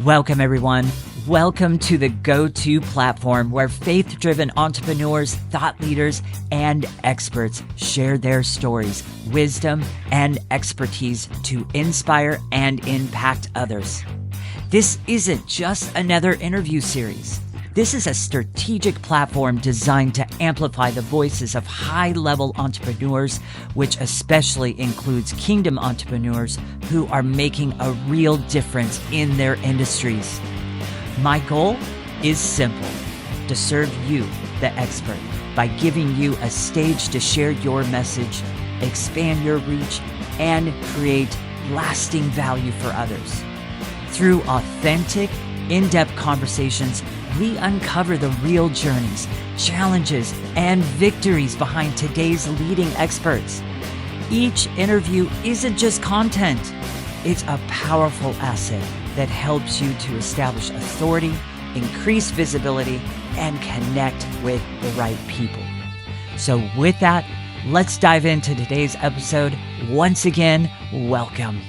Welcome, everyone. Welcome to the go-to platform where faith-driven entrepreneurs, thought leaders, and experts share their stories, wisdom, and expertise to inspire and impact others. This isn't just another interview series. This is a strategic platform designed to amplify the voices of high-level entrepreneurs, which especially includes kingdom entrepreneurs who are making a real difference in their industries. My goal is simple: to serve you, the expert, by giving you a stage to share your message, expand your reach, and create lasting value for others. Through authentic, in-depth conversations, we uncover the real journeys, challenges, and victories behind today's leading experts. Each interview isn't just content. It's a powerful asset that helps you to establish authority, increase visibility, and connect with the right people. So with that, let's dive into today's episode. Once again, welcome.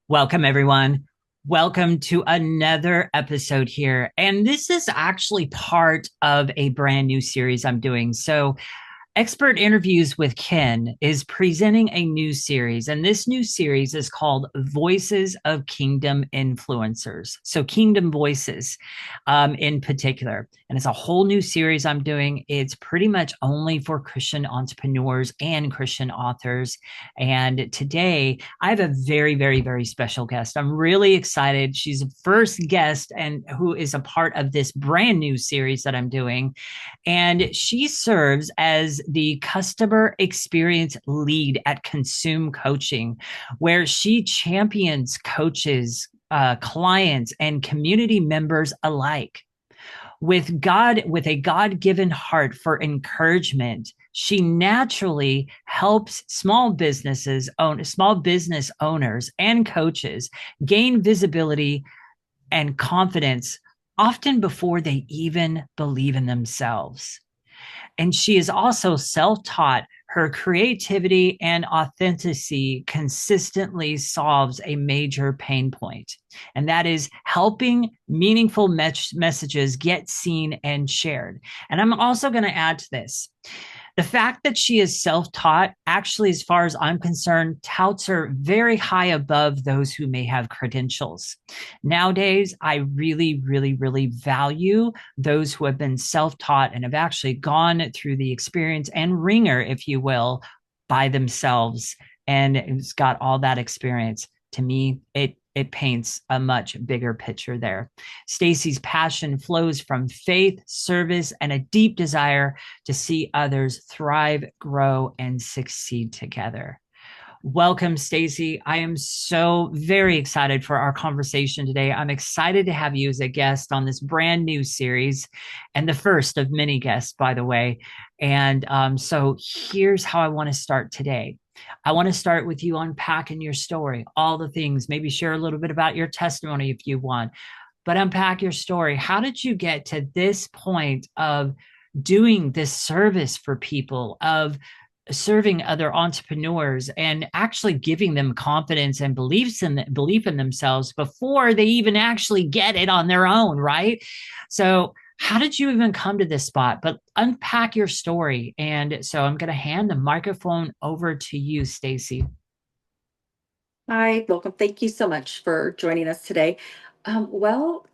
Welcome, everyone. Welcome to another episode here. And this is actually part of a brand new series I'm doing. So Expert Interviews with Ken is presenting a new series, and this new series is called Voices of Kingdom Influencers. So Kingdom Voices in particular. And it's a whole new series I'm doing. It's pretty much only for Christian entrepreneurs and Christian authors. And today I have a very, very, very special guest. I'm really excited. She's a first guest and who is a part of this brand new series that I'm doing. And she serves as the customer experience lead at Consume Coaching, where she champions coaches, clients, and community members alike. With a God-given heart for encouragement, she naturally helps small business owners and coaches gain visibility and confidence, often before they even believe in themselves. And she is also self-taught. Her creativity and authenticity consistently solves a major pain point, and that is helping meaningful messages get seen and shared. And I'm also going to add to this: the fact that she is self-taught, actually, as far as I'm concerned, touts her very high above those who may have credentials. Nowadays, I really, really, really value those who have been self-taught and have actually gone through the experience and ringer, if you will, by themselves, and it's got all that experience. To me, it paints a much bigger picture there. Stacy's passion flows from faith, service, and a deep desire to see others thrive, grow, and succeed together. Welcome, Stacy. I am so very excited for our conversation today. I'm excited to have you as a guest on this brand new series, and the first of many guests, by the way. And so here's how I want to start today. I want to start with you unpacking your story, all the things, maybe share a little bit about your testimony if you want, but unpack your story. How did you get to this point of doing this service for people, of serving other entrepreneurs and actually giving them confidence and belief in themselves before they even actually get it on their own, right? So how did you even come to this spot? But unpack your story. And so I'm going to hand the microphone over to you, Stacy. Hi, welcome. Thank you so much for joining us today. Well,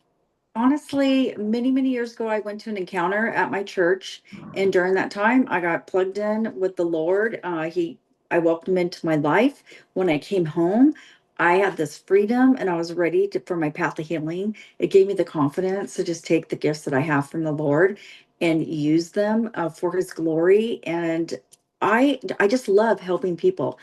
honestly, many, many years ago, I went to an encounter at my church, and during that time, I got plugged in with the Lord. I welcomed him into my life. When I came home, I had this freedom, and I was ready for my path to healing. It gave me the confidence to just take the gifts that I have from the Lord and use them for His glory. And I just love helping people.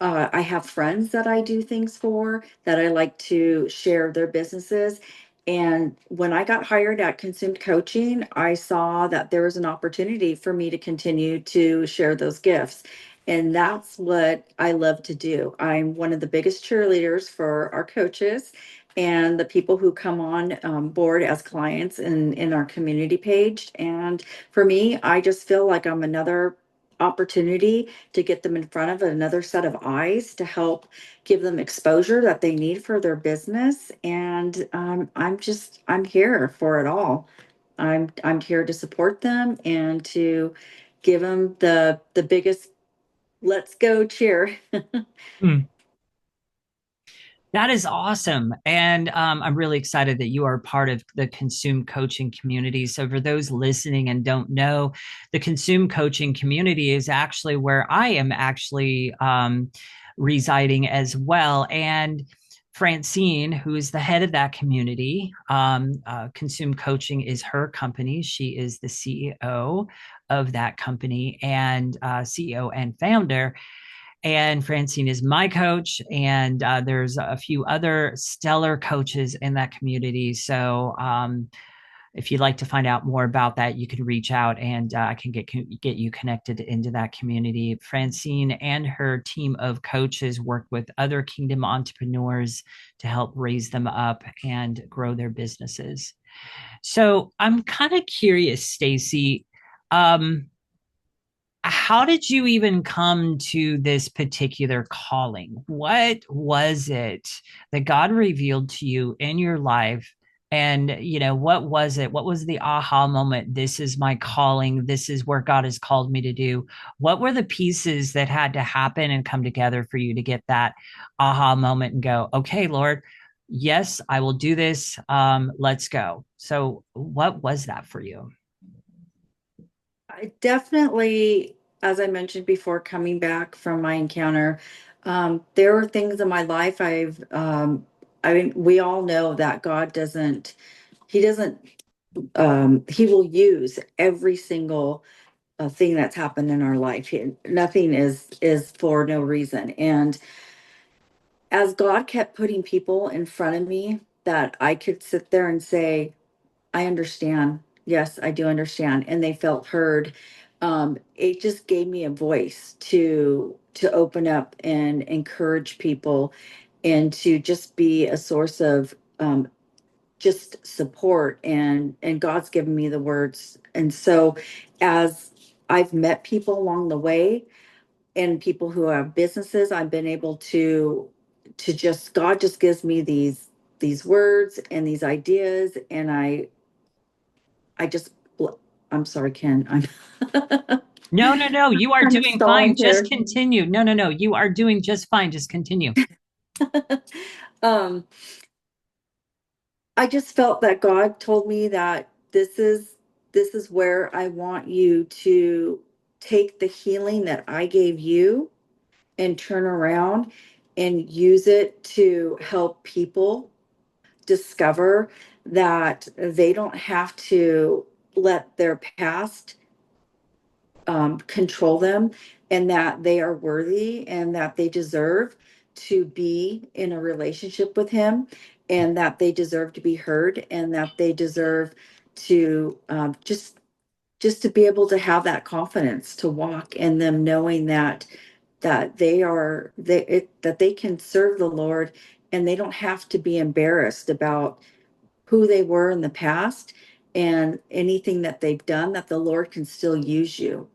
I have friends that I do things for that I like to share their businesses. And when I got hired at Consumed Coaching, I saw that there was an opportunity for me to continue to share those gifts. And that's what I love to do. I'm one of the biggest cheerleaders for our coaches and the people who come on board as clients in our community page. And for me, I just feel like I'm another opportunity to get them in front of another set of eyes to help give them exposure that they need for their business. And I'm here for it all. I'm here to support them and to give them the biggest let's go cheer. Hmm. That is awesome. And I'm really excited that you are part of the Consume Coaching community. So, for those listening and don't know, the Consume Coaching community is actually where I am actually residing as well. And Francine, who is the head of that community, Consume Coaching is her company. She is the CEO of that company and CEO and founder. And Francine is my coach, and there's a few other stellar coaches in that community. So if you'd like to find out more about that, you can reach out, and I can get you connected into that community. Francine and her team of coaches work with other Kingdom entrepreneurs to help raise them up and grow their businesses. So I'm kind of curious, Stacy. Um, how did you even come to this particular calling? What was it that God revealed to you in your life? And, what was it? What was the aha moment? This is my calling. This is where God has called me to do. What were the pieces that had to happen and come together for you to get that aha moment and go, okay, Lord, yes, I will do this. Let's go. So, what was that for you? I definitely, as I mentioned before, coming back from my encounter, there were things in my life I mean, we all know that God doesn't, He doesn't, He will use every single thing that's happened in our life. Nothing is for no reason. And as God kept putting people in front of me that I could sit there and say, I understand. Yes, I do understand. And they felt heard. It just gave me a voice to open up and encourage people and to just be a source of just support and God's given me the words. And so as I've met people along the way and people who have businesses, I've been able to just God just gives me these words and these ideas and I just, I'm sorry, Ken. No, no, no. You are I'm doing fine. stalling Just here. continue. No, no, no. You are doing just fine. Just continue. um, I just felt that God told me that this is where I want you to take the healing that I gave you and turn around and use it to help people discover that they don't have to let their past control them and that they are worthy and that they deserve to be in a relationship with him and that they deserve to be heard and that they deserve to just to be able to have that confidence to walk in them knowing that that they can serve the Lord and they don't have to be embarrassed about who they were in the past and anything that they've done that the Lord can still use you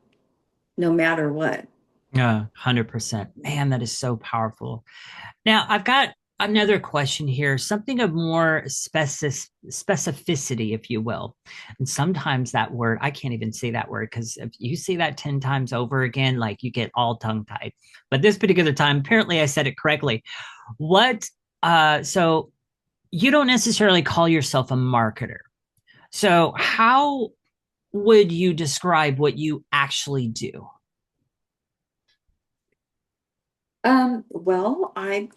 no matter what. 100%. Man, that is so powerful. Now, I've got another question here, something of more specificity, if you will. And sometimes that word, I can't even say that word because if you say that 10 times over again, like you get all tongue tied. But this particular time, apparently I said it correctly. What, so you don't necessarily call yourself a marketer. So, how would you describe what you actually do? Well, I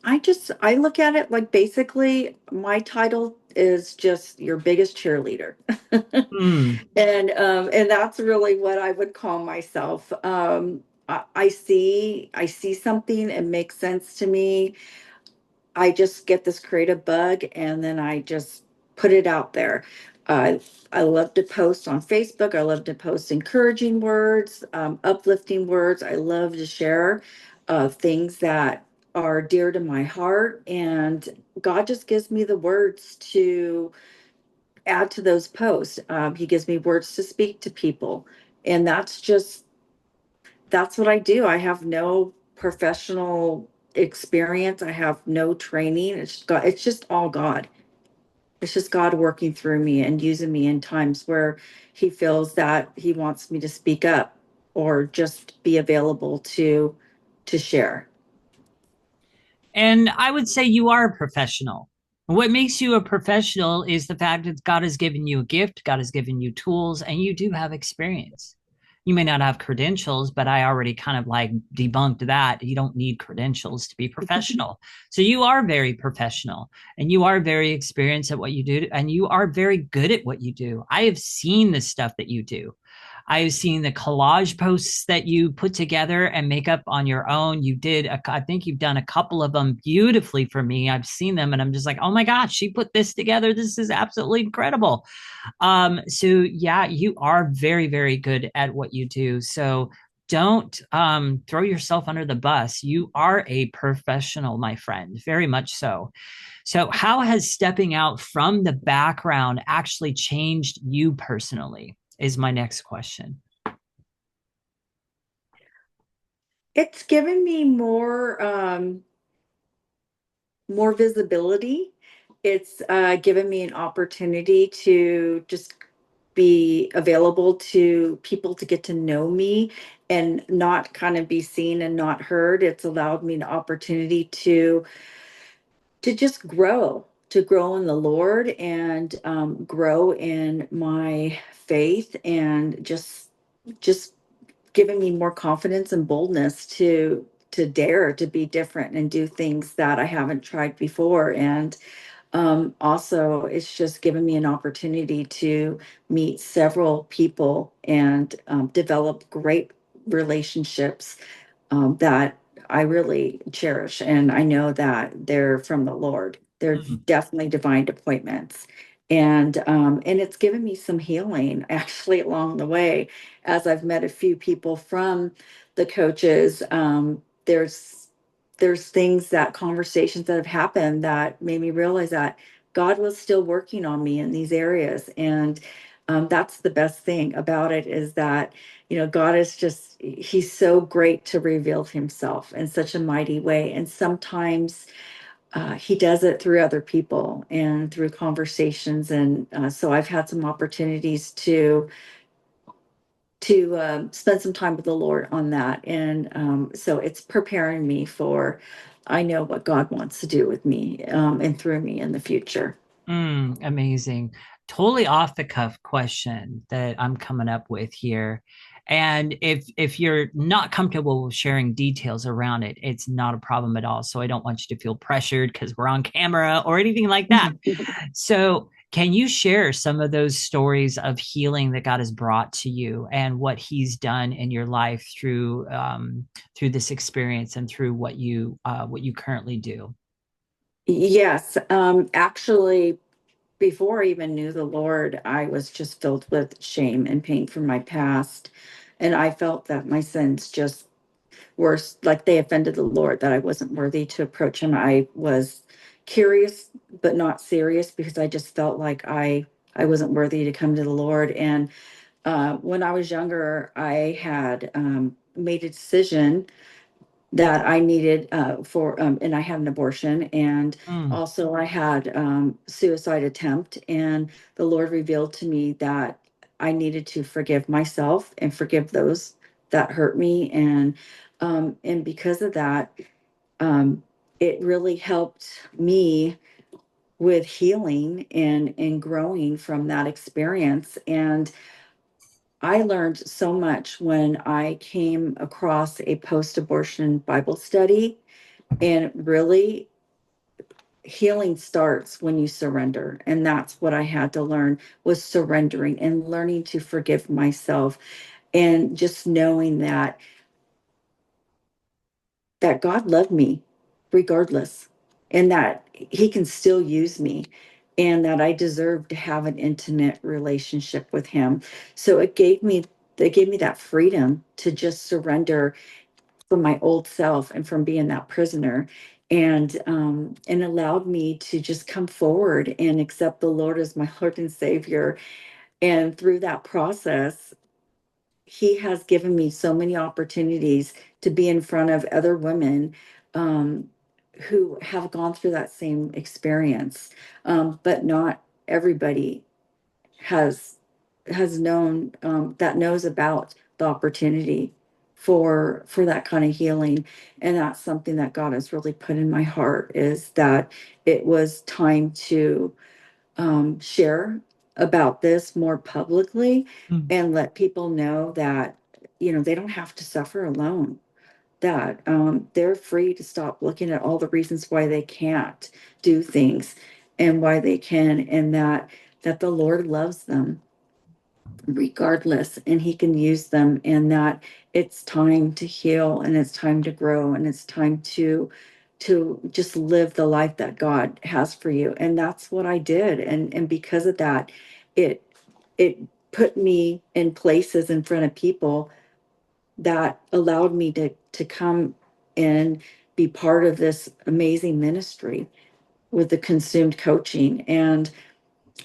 look at it like basically my title is just your biggest cheerleader. Hmm. And that's really what I would call myself. I see something, it makes sense to me. I just get this creative bug and then I just put it out there. Uh, I love to post on Facebook. I love to post encouraging words, uplifting words. I love to share things that are dear to my heart. And God just gives me the words to add to those posts. He gives me words to speak to people. And that's what I do. I have no professional experience. I have no training. It's just God, it's just all God. It's just God working through me and using me in times where he feels that he wants me to speak up or just be available to share. And I would say you are a professional. What makes you a professional is the fact that God has given you a gift, God has given you tools, and you do have experience. You may not have credentials, but I already kind of like debunked that. You don't need credentials to be professional. So you are very professional and you are very experienced at what you do, and you are very good at what you do. I have seen the stuff that you do. I've seen the collage posts that you put together and make up on your own. I think you've done a couple of them beautifully for me. I've seen them and I'm just like, oh my gosh, she put this together. This is absolutely incredible. So yeah, you are very, very good at what you do. So don't throw yourself under the bus. You are a professional, my friend, very much so. So, how has stepping out from the background actually changed you personally? Is my next question. It's given me more visibility. It's given me an opportunity to just be available to people to get to know me and not kind of be seen and not heard. It's allowed me an opportunity to just to grow in the Lord and grow in my faith and just giving me more confidence and boldness to dare to be different and do things that I haven't tried before. And also, it's just given me an opportunity to meet several people and develop great relationships that I really cherish. And I know that they're from the Lord. They're Mm, definitely divine appointments. And it's given me some healing actually along the way as I've met a few people from the coaches. There's things that conversations that have happened that made me realize that God was still working on me in these areas. And that's the best thing about it is that God is just, he's so great to reveal himself in such a mighty way. And sometimes he does it through other people and through conversations. And so I've had some opportunities to spend some time with the Lord on that. And so it's preparing me for, I know what God wants to do with me and through me in the future. amazing. Totally off the cuff question that I'm coming up with here. And if you're not comfortable with sharing details around it, it's not a problem at all. So I don't want you to feel pressured because we're on camera or anything like that. So, can you share some of those stories of healing that God has brought to you and what He's done in your life through this experience and through what you currently do? Yes, actually, before I even knew the Lord, I was just filled with shame and pain from my past. And I felt that my sins just were like they offended the Lord, that I wasn't worthy to approach Him. I was curious, but not serious because I just felt like I wasn't worthy to come to the Lord. And when I was younger, I had made a decision that I needed and I had an abortion, and Mm, also I had suicide attempt, and the Lord revealed to me that I needed to forgive myself and forgive those that hurt me, and because of that, um, it really helped me with healing and growing from that experience. And I learned so much when I came across a post-abortion Bible study, and really healing starts when you surrender. And that's what I had to learn, was surrendering and learning to forgive myself, and just knowing that God loved me regardless, and that he can still use me, and that I deserve to have an intimate relationship with him. So it gave me that freedom to just surrender from my old self and from being that prisoner, and allowed me to just come forward and accept the Lord as my Lord and Savior. And through that process, he has given me so many opportunities to be in front of other women um, who have gone through that same experience. But not everybody has known that knows about the opportunity for that kind of healing. And that's something that God has really put in my heart, is that it was time to share about this more publicly Mm. and let people know that, they don't have to suffer alone, that they're free to stop looking at all the reasons why they can't do things and why they can, and that the Lord loves them regardless, and he can use them, and that it's time to heal, and it's time to grow, and it's time to just live the life that God has for you. And that's what I did. And because of that, it it put me in places in front of people that allowed me to come and be part of this amazing ministry with the consumed coaching. And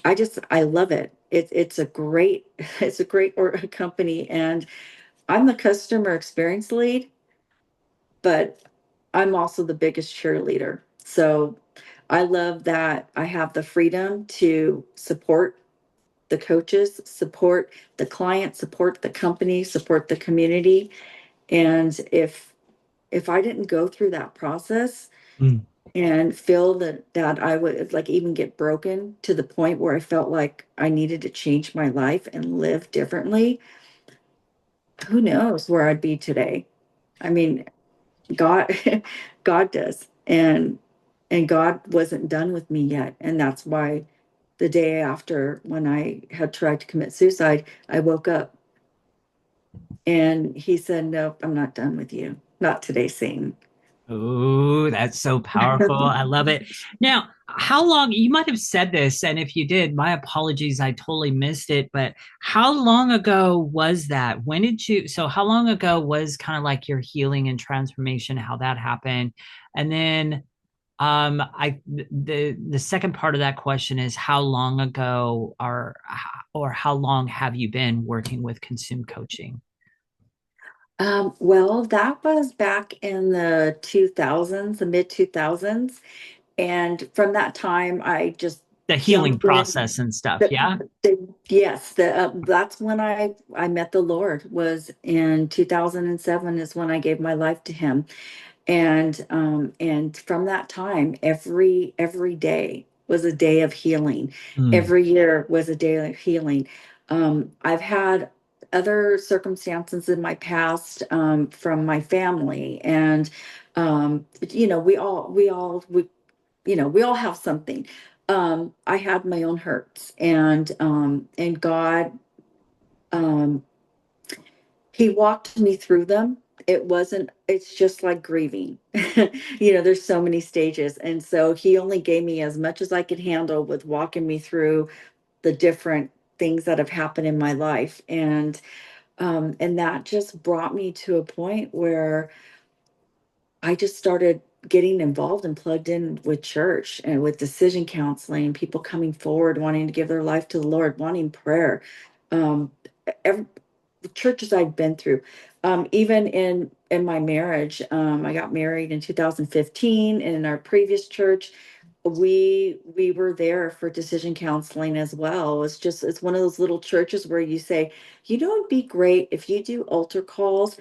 I love it. It's a great it's a great company, and I'm the customer experience lead, but I'm also the biggest cheerleader. So I love that I have the freedom to support the coaches, support the client, support the company, support the community. And if I didn't go through that process Mm. and feel that I would like even get broken to the point where I felt like I needed to change my life and live differently, who knows where I'd be today. I mean, God God does. And God wasn't done with me yet. And that's why the day after, when I had tried to commit suicide, I woke up and he said, "Nope, I'm not done with you. Not today, Satan." Oh, that's so powerful. I love it. Now, how long, you might have said this, and if you did, my apologies, I totally missed it, but how long ago was that? When did you, so how long ago was kind of like your healing and transformation, how that happened? And then the second part of that question is how long ago or how long have you been working with consume coaching? Well, that was back in the 2000s, the mid 2000s. And from that time, I just The healing jumped in. process and stuff, The, yeah? yes, that's when I met the Lord, was in 2007 is when I gave my life to him. And from that time, every day was a day of healing. Mm, Every year was a day of healing. I've had other circumstances in my past, from my family, and we all have something. I had my own hurts, and God, um, he walked me through them. It's just like grieving. There's so many stages. And so he only gave me as much as I could handle with walking me through the different things that have happened in my life. And that just brought me to a point where I just started getting involved and plugged in with church and with decision counseling, people coming forward, wanting to give their life to the Lord, wanting prayer. Um, every, the churches I've been through, even in my marriage, I got married in 2015, and in our previous church, we were there for decision counseling as well. It's one of those little churches where you say, it'd be great if you do altar calls,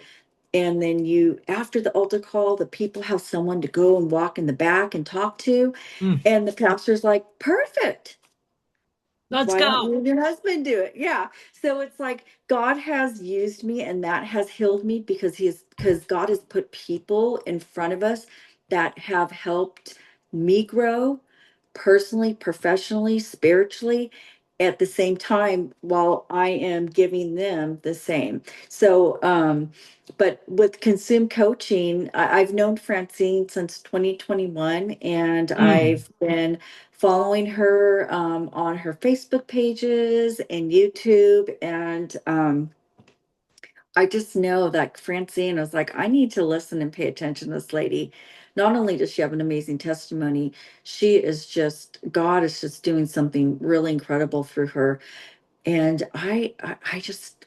and then after the altar call, the people have someone to go and walk in the back and talk to. mm. And the pastor's like, perfect. Let's Why don't go. you and your husband do it? Yeah. So it's like God has used me, and that has healed me, because God has put people in front of us that have helped me grow personally, professionally, spiritually, at the same time, while I am giving them the same. So, but with consume coaching, I've known Francine since 2021, and Mm. I've been following her on her Facebook pages and YouTube. And I just know that Francine was like, I need to listen and pay attention to this lady. Not only does she have an amazing testimony, God is just doing something really incredible through her. And I just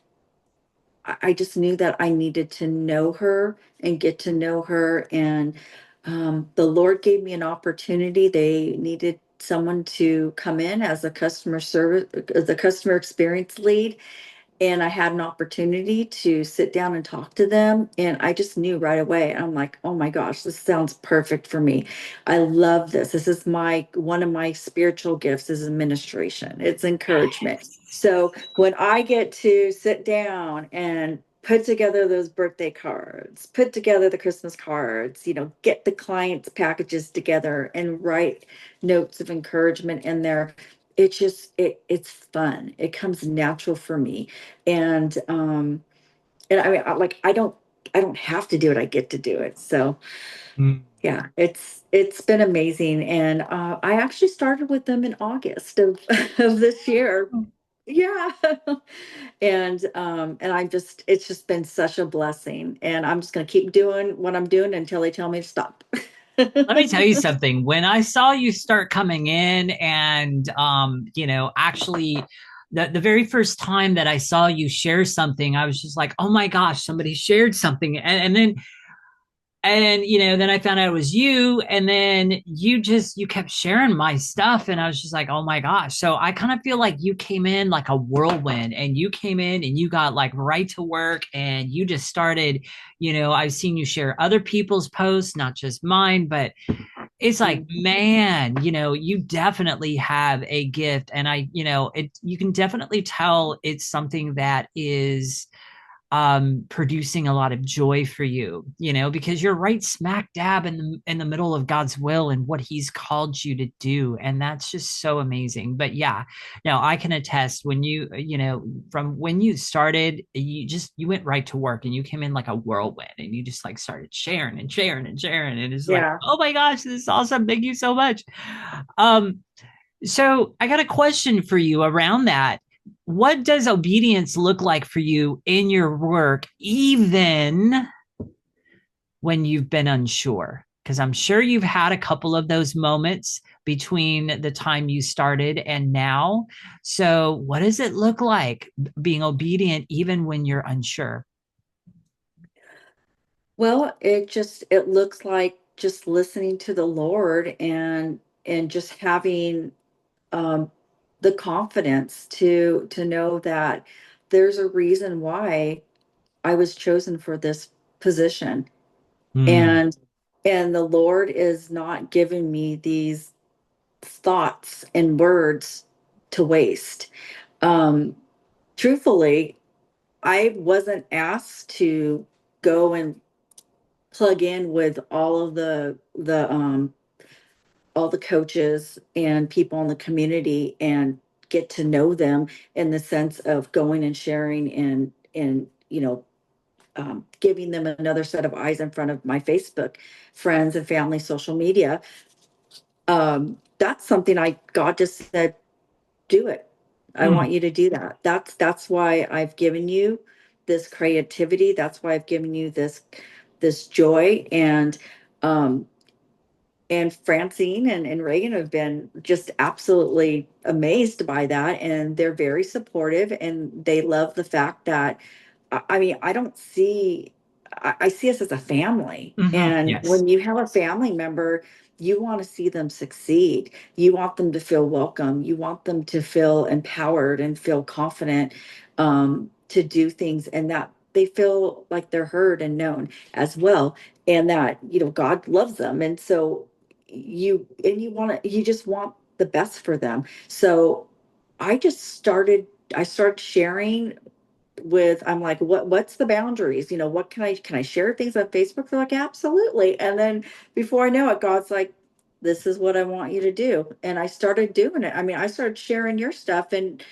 I just knew that I needed to know her and get to know her. And the Lord gave me an opportunity. They needed someone to come in as a customer service, as a customer experience lead, and I had an opportunity to sit down and talk to them. And I just knew right away. I'm like, oh my gosh, this sounds perfect for me. I love this. This is my one of my spiritual gifts is administration. It's encouragement. So when I get to sit down and put together those birthday cards, put together the Christmas cards, get the clients' packages together and write notes of encouragement in there, it's fun. It comes natural for me. And I mean, I don't have to do it. I get to do it. So Mm. yeah, it's been amazing. And I actually started with them in August of of this year. Yeah. And it's just been such a blessing. And I'm just gonna keep doing what I'm doing until they tell me to stop. Let me tell you something. When I saw you start coming in and actually the very first time that I saw you share something, I was just like, oh my gosh, somebody shared something. And then I found out it was you, and then you kept sharing my stuff, and I was just like, oh my gosh. So I kind of feel like you came in like a whirlwind, and you came in and you got like right to work, and you just started. I've seen you share other people's posts, not just mine, but it's like, man, you definitely have a gift. And you can definitely tell it's something that is producing a lot of joy for you, because you're right smack dab in the middle of God's will and what he's called you to do. And that's just so amazing. But yeah, no, I can attest when from when you started, you went right to work and you came in like a whirlwind and you just like started sharing and sharing and sharing. And it's like, Yeah. oh my gosh, this is awesome. Thank you so much. Um, so I got a question for you around that. What does obedience look like for you in your work, even when you've been unsure? Because I'm sure you've had a couple of those moments between the time you started and now. So, what does it look like being obedient even when you're unsure? Well, it looks like just listening to the Lord and just having um, the confidence to know that there's a reason why I was chosen for this position. Mm, And the Lord is not giving me these thoughts and words to waste. Um, Truthfully, I wasn't asked to go and plug in with all the coaches and people in the community and get to know them in the sense of going and sharing and giving them another set of eyes in front of my Facebook friends and family, social media. That's something I God just said, do it. I mm, want you to do that. That's why I've given you this creativity. That's why I've given you this joy. And Francine and Reagan have been just absolutely amazed by that. And they're very supportive and they love the fact that, I mean, I see us as a family. And yes. when you have a family member, you want to see them succeed. You want them to feel welcome. You want them to feel empowered and feel confident to do things and that they feel like they're heard and known as well. And that, God loves them. And so you just want the best for them. So I started sharing with I'm like, what's the boundaries? What can I share things on Facebook? They're like, absolutely. And then before I know it, God's like, this is what I want you to do. And I started doing it. I mean, I started sharing your stuff and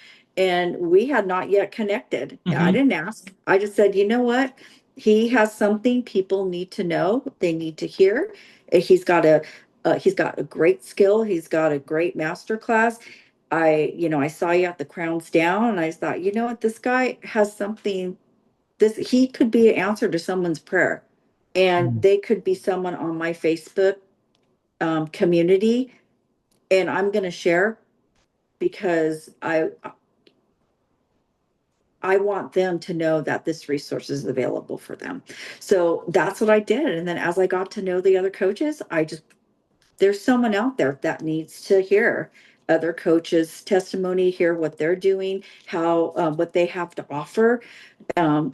we had not yet connected. I Hmm. didn't ask. I just said, you know what? He has something people need to know, they need to hear. He's got a great skill. He's got a great master class. I saw you at the Crowns Down, and I thought, you know what, this guy has something. He could be an answer to someone's prayer, and they could be someone on my Facebook community, and I'm going to share because I want them to know that this resource is available for them. So that's what I did. And then as I got to know the other coaches, there's someone out there that needs to hear other coaches' testimony, hear what they're doing, how what they have to offer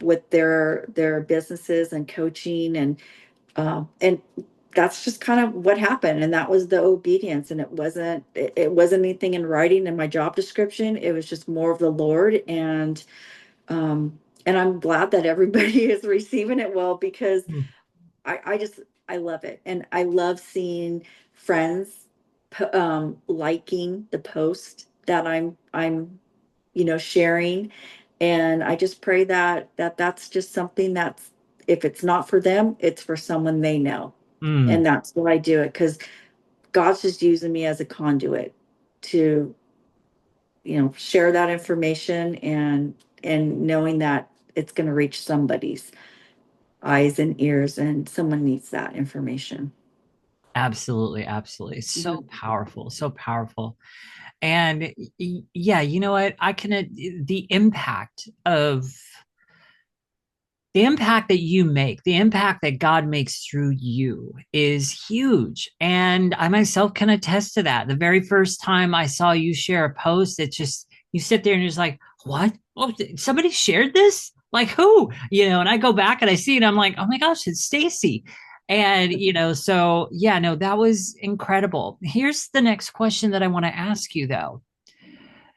with their businesses and coaching and that's just kind of what happened. And that was the obedience. And it wasn't anything in writing in my job description. It was just more of the Lord. And I'm glad that everybody is receiving it well because Mm. I just I love it. And I love seeing friends liking the post that I'm sharing. And I just pray that that's just something that's, if it's not for them, it's for someone they know. And Mm. that's why I do it, because God's just using me as a conduit to, share that information and knowing that it's going to reach somebody's eyes and ears and someone needs that information. Absolutely, absolutely. So Mhm. powerful, so powerful. And yeah, you know what? I can the impact of the impact that you make, the impact that God makes through you is huge. And I myself can attest to that. The very first time I saw you share a post, it's just, you sit there and you're just like, what? Oh, somebody shared this? Like who? And I go back and I see it. I'm like, oh my gosh, it's Stacy. And, so yeah, no, that was incredible. Here's the next question that I want to ask you, though.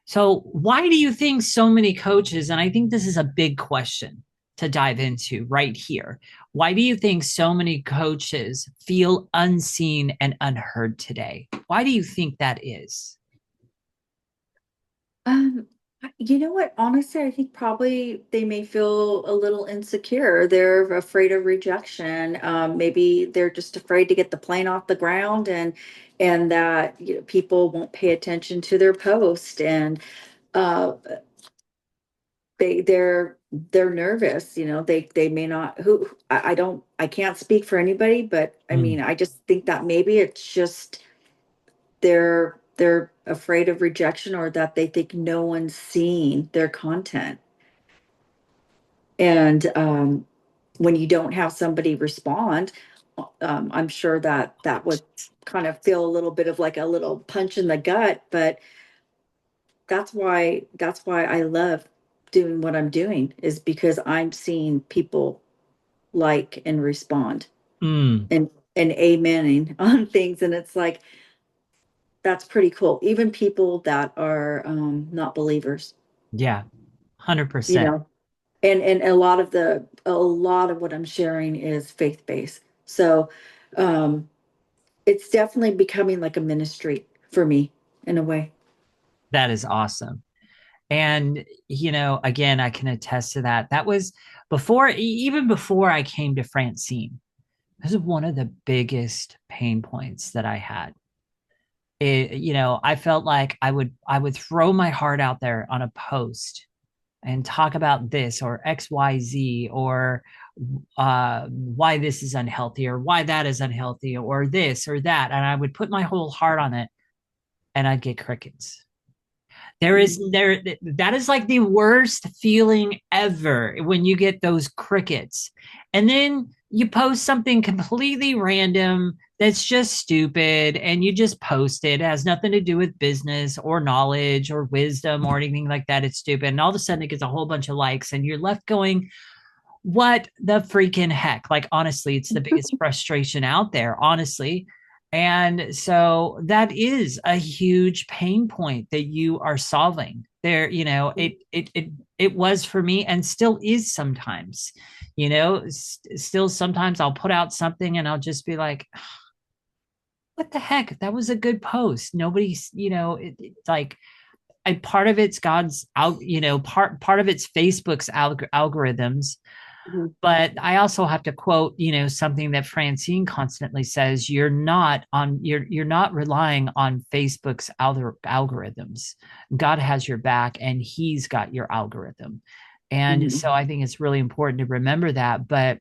So, why do you think so many coaches, and I think this is a big question to dive into right here, why do you think so many coaches feel unseen and unheard today? Why do you think that is? Um, you know what? Honestly, I think probably they may feel a little insecure. They're afraid of rejection. Maybe they're just afraid to get the plane off the ground and that people won't pay attention to their post and uh they're nervous. They may not who I don't I can't speak for anybody, but I Mm, mean, I just think that maybe it's just they're afraid of rejection or that they think no one's seeing their content. And when you don't have somebody respond, I'm sure that that would kind of feel a little bit of like a little punch in the gut. But that's why I love doing what I'm doing, is because I'm seeing people like and respond mm, and amening on things. And it's like, that's pretty cool. Even people that are not believers, yeah, you 100%. know, and a lot of what I'm sharing is faith-based. So it's definitely becoming like a ministry for me in a way. That is awesome. And, again, I can attest to that. That was even before I came to Francine. This is one of the biggest pain points that I had. I felt like I would throw my heart out there on a post and talk about this or XYZ or why this is unhealthy or why that is unhealthy or this or that. And I would put my whole heart on it and I'd get crickets. Mhm. That is like the worst feeling ever when you get those crickets. And then you post something completely random that's just stupid and you just post it. It has nothing to do with business or knowledge or wisdom or anything like that. It's stupid. And all of a sudden it gets a whole bunch of likes and you're left going, what the freaking heck? Like, honestly, it's the biggest frustration out there, honestly. And so that is a huge pain point that you are solving there. It was for me and still is sometimes, still sometimes I'll put out something and I'll just be like, what the heck? That was a good post. Nobody's, it's like, part of it's God's out, part of it's Facebook's algorithms, Mhm. but I also have to quote, something that Francine constantly says: you're not relying on Facebook's algorithms. God has your back, and He's got your algorithm. And Mhm. so I think it's really important to remember that. But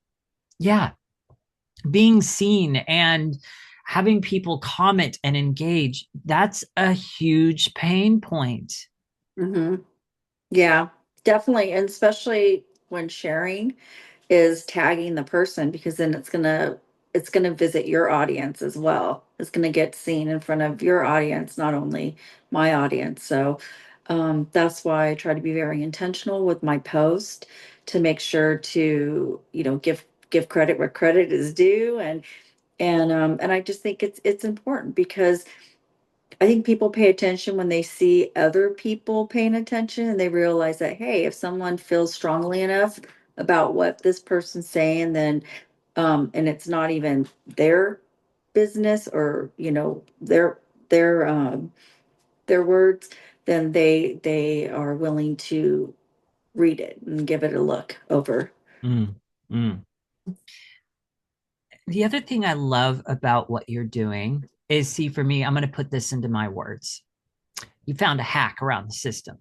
yeah, being seen and having people comment and engage, that's a huge pain point. Mhm. Yeah, definitely, and especially when sharing is tagging the person because then it's gonna visit your audience as well. It's gonna get seen in front of your audience, not only my audience. So that's why I try to be very intentional with my post to make sure to, give credit where credit is due and I just think it's important because I think people pay attention when they see other people paying attention and they realize that, hey, if someone feels strongly enough about what this person's saying, then and it's not even their business or, their their words, then they are willing to read it and give it a look over. Mm, mm. The other thing I love about what you're doing is, see, for me, I'm going to put this into my words. You found a hack around the system.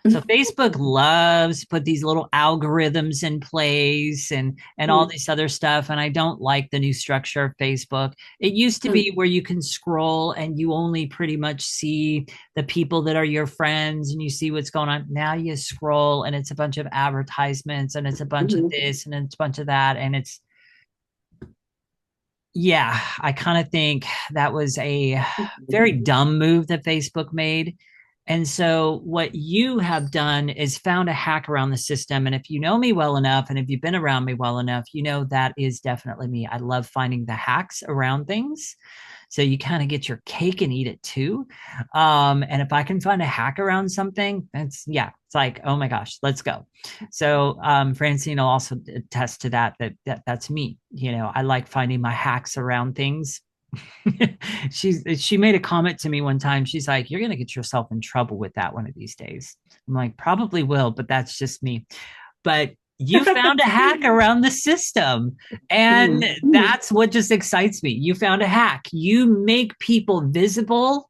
So Facebook loves to put these little algorithms in place and all Mhm. this other stuff. And I don't like the new structure of Facebook. It used to Mhm. be where you can scroll and you only pretty much see the people that are your friends and you see what's going on. Now you scroll and it's a bunch of advertisements and it's a bunch of Mhm. this and it's a bunch of that. And it's, yeah, I kind of think that was a very dumb move that Facebook made. And so, what you have done is found a hack around the system. And if you know me well enough, and if you've been around me well enough, you know that is definitely me. I love finding the hacks around things. So you kind of get your cake and eat it too. And if I can find a hack around something, that's, yeah, it's like, oh my gosh, let's go. So Francine will also attest to that's me. I like finding my hacks around things. She made a comment to me one time. She's like, "You're gonna get yourself in trouble with that one of these days." I'm like, "Probably will, but that's just me." But you found a hack around the system, and Mhm. Mhm. that's what just excites me. You found a hack. You make people visible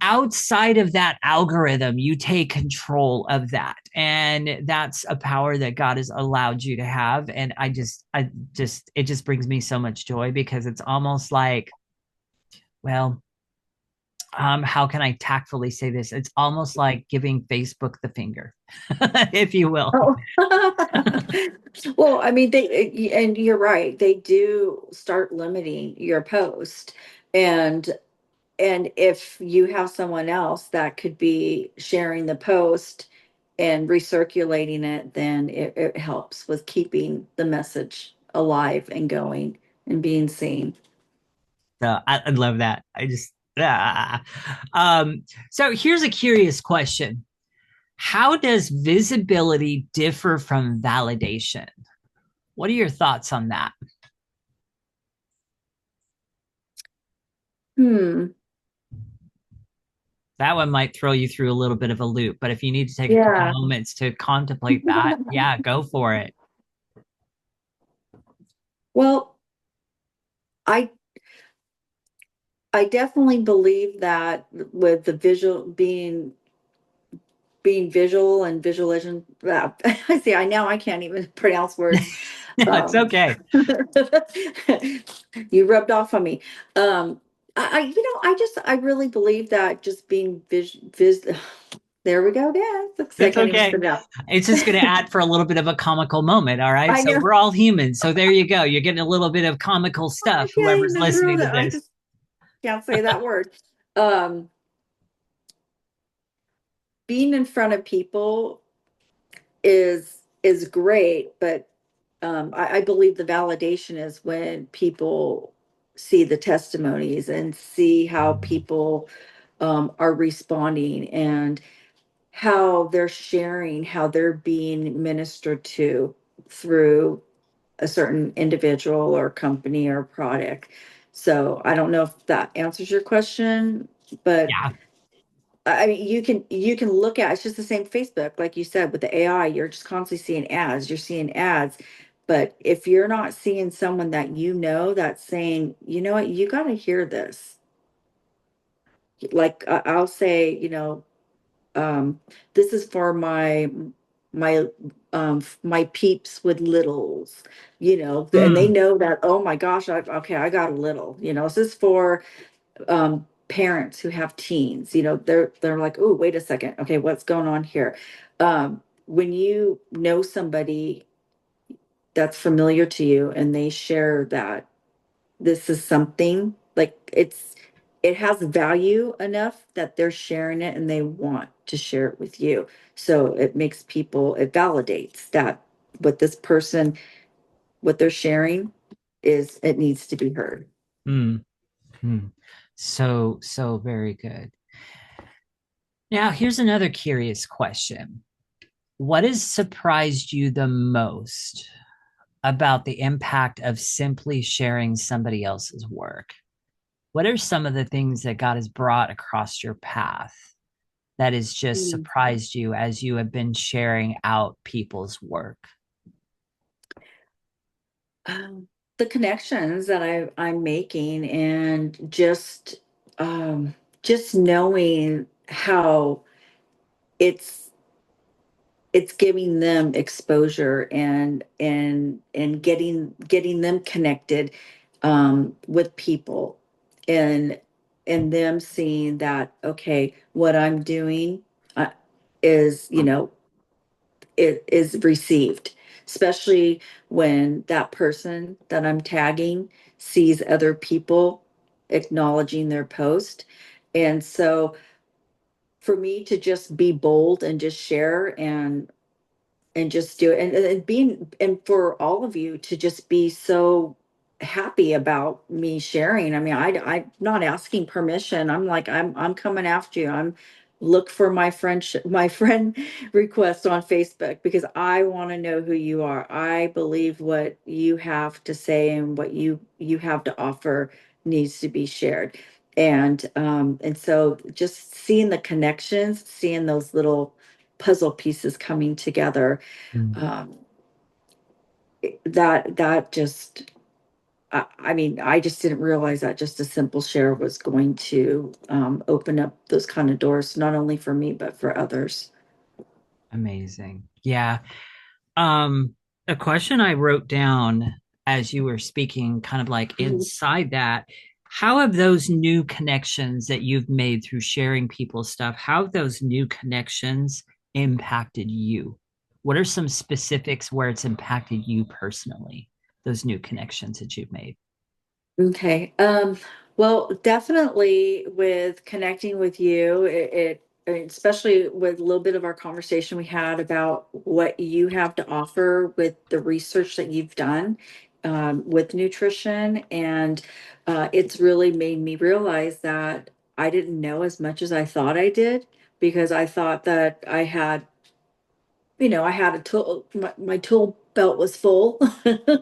outside of that algorithm. You take control of that, and that's a power that God has allowed you to have. And it just brings me so much joy because it's almost like, well, how can I tactfully say this? It's almost like giving Facebook the finger, if you will. Oh. Well, I mean, and you're right, they do start limiting your post. And and if you have someone else that could be sharing the post and recirculating it, then it helps with keeping the message alive and going and being seen. So I love that. I just, so here's a curious question. How does visibility differ from validation? What are your thoughts on that? Hmm. That one might throw you through a little bit of a loop, but if you need to take a couple Yeah. moments to contemplate that, yeah, go for it. Well, I I definitely believe that with the visual being visual and visualization. I see. I now I can't even pronounce words. Yeah, it's Um, okay. you rubbed off on me. I really believe that just being there we go again. Looks like I It's can't even okay. spit it out. It's just going to add for a little bit of a comical moment. All right. I So know. we're all human. So there you go. You're getting a little bit of comical I stuff, can't whoever's even throw listening to that. I this. just can't say that word. Um, Being in front of people is great, but I believe the validation is when people see the testimonies and see how people are responding and how they're sharing, how they're being ministered to through a certain individual or company or product. So I don't know if that answers your question, but Yeah. I mean, you can look at, it's just the same Facebook, like you said, with the AI, you're just constantly seeing ads, you're seeing ads. But if you're not seeing someone that that's saying, you know what, you got to hear this. Like I'll say, um, this is for my my peeps with littles, and they Mm, know that, oh my gosh, okay, I got a little, this is for parents who have teens, they're like, oh, wait a second, okay, what's going on here? When you know somebody that's familiar to you and they share that this is something like it has value enough that they're sharing it and they want to share it with you. So it makes people, it validates that what this person, what they're sharing is, it needs to be heard. Mm, mm. So very good. Now, here's another curious question. What has surprised you the most about the impact of simply sharing somebody else's work? What are some of the things that God has brought across your path that has just Mm. surprised you as you have been sharing out people's work? The connections that I'm making and just knowing how it's it's giving them exposure and getting them connected with people and them seeing that okay what I'm doing uh, is it is received, especially when that person that I'm tagging sees other people acknowledging their post. And so for me to just be bold and just share and just do it and being and for all of you to just be so happy about me sharing. I mean, I'm not asking permission. I'm like I'm coming after you. I'm look for my friend request on Facebook because I want to know who you are. I believe what you have to say and what you have to offer needs to be shared. And so just seeing the connections, seeing those little puzzle pieces coming together, Mm. um, that just I mean I just didn't realize that just a simple share was going to open up those kind of doors not only for me but for others. Amazing. Yeah. Um, a question I wrote down as you were speaking, kind of like Mhm. inside that, how have those new connections that you've made through sharing people's stuff, how have those new connections impacted you? What are some specifics where it's impacted you personally, those new connections that you've made? Okay. Well, definitely with connecting with you, I mean, especially with a little bit of our conversation we had about what you have to offer with the research that you've done with nutrition. And it's really made me realize that I didn't know as much as I thought I did because I thought that I had I had a tool, my tool belt was full,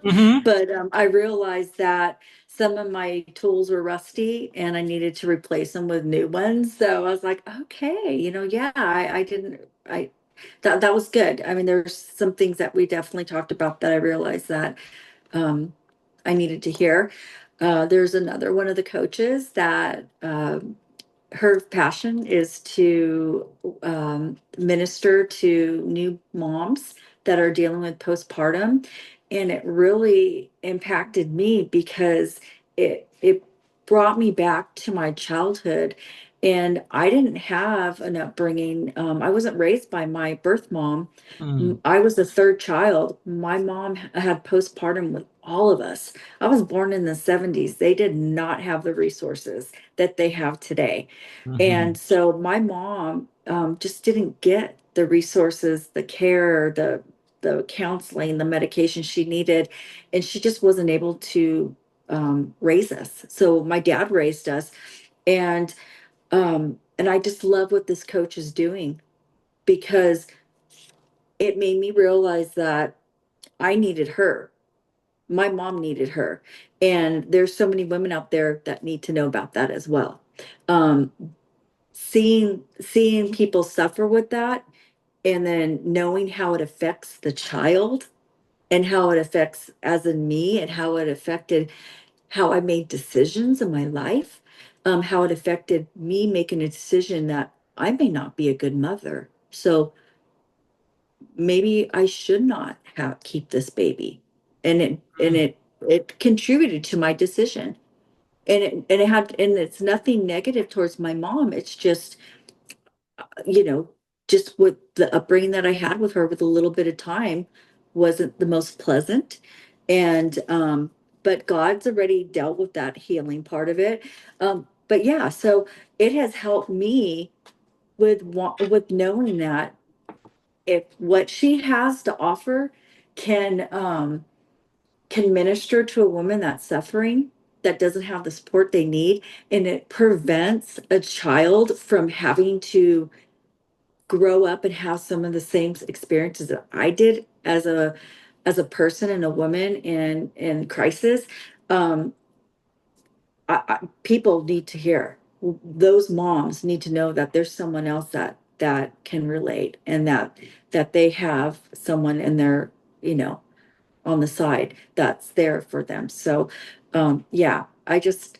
Mm-hmm. but I realized that some of my tools were rusty and I needed to replace them with new ones. So I was like, okay, yeah, I didn't, that was good. I mean, there's some things that we definitely talked about that I realized that um, I needed to hear. There's another one of the coaches that her passion is to minister to new moms that are dealing with postpartum. And it really impacted me because it brought me back to my childhood. And I didn't have an upbringing. I wasn't raised by my birth mom. Mm, I was the third child. My mom had postpartum with all of us. I was born in the 70s. They did not have the resources that they have today. mm-hmm, And so my mom just didn't get the resources, the care, the counseling, the medication she needed, and she just wasn't able to raise us. So my dad raised us, and I just love what this coach is doing because it made me realize that I needed her. My mom needed her, and there's so many women out there that need to know about that as well. Um, seeing people suffer with that and then knowing how it affects the child and how it affects as in me and how it affected how I made decisions in my life, how it affected me making a decision that I may not be a good mother. So maybe I should not have keep this baby. And it contributed to my decision. And it's nothing negative towards my mom. It's just you know, just with the upbringing that I had with her with a little bit of time wasn't the most pleasant. And but God's already dealt with that healing part of it. But yeah, so it has helped me with knowing that if what she has to offer can can minister to a woman that's suffering, that doesn't have the support they need, and it prevents a child from having to grow up and have some of the same experiences that I did as a person and a woman in crisis. Um, People need to hear, those moms need to know that there's someone else that can relate, and that they have someone in their, you know, on the side that's there for them. So yeah, I just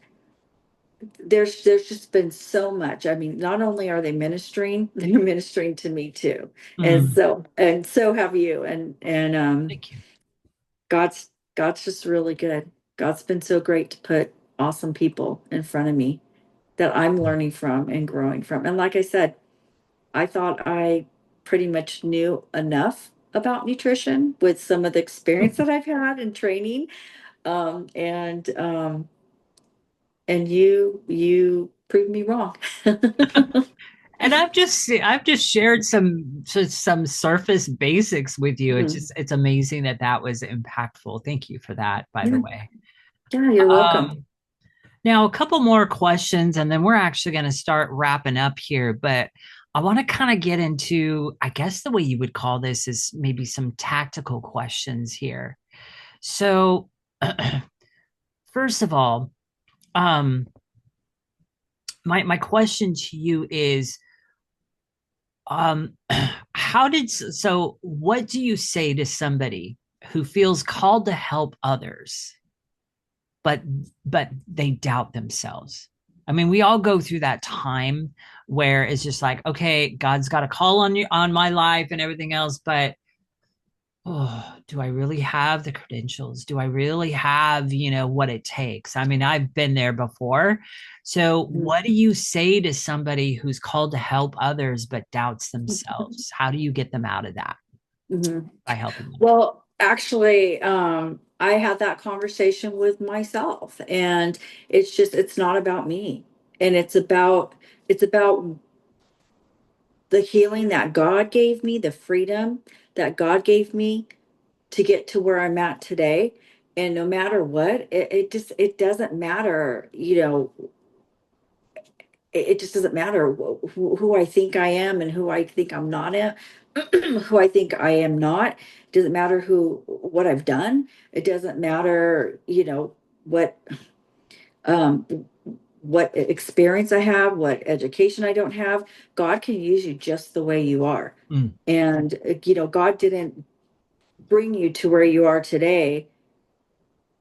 there's just been so much. I mean, not only are they ministering, they're ministering to me too. Mm, And so have you. And thank you. God's just really good. God's been so great to put awesome people in front of me that I'm learning from and growing from. And like I said, I thought I pretty much knew enough about nutrition with some of the experience that I've had in training. Um, and um, and you proved me wrong. And I've just shared some surface basics with you. Mhm. It's amazing that that was impactful. Thank you for that, by the Yeah, way. yeah, you're welcome. Um, Now, a couple more questions, and then we're actually going to start wrapping up here. But I want to kind of get into, I guess the way you would call this is maybe some tactical questions here. So, first of all, um, my question to you is, um, what do you say to somebody who feels called to help others, but they doubt themselves? I mean, we all go through that time where it's just like, okay, God's got a call on you on my life and everything else, but oh, do I really have the credentials? Do I really have, what it takes? I mean, I've been there before. So, what do you say to somebody who's called to help others but doubts themselves? How do you get them out of that Mhm. by helping them? Well, actually, I had that conversation with myself, and it's not about me, and it's about the healing that God gave me, the freedom that God gave me to get to where I'm at today. And no matter what, it doesn't matter, you know, it just doesn't matter who I think I am and who I think I'm not who I think I am not. It doesn't matter what I've done. It doesn't matter, you know, um what experience I have, what education I don't have. God can use you just the way you are. Mm, And you know, God didn't bring you to where you are today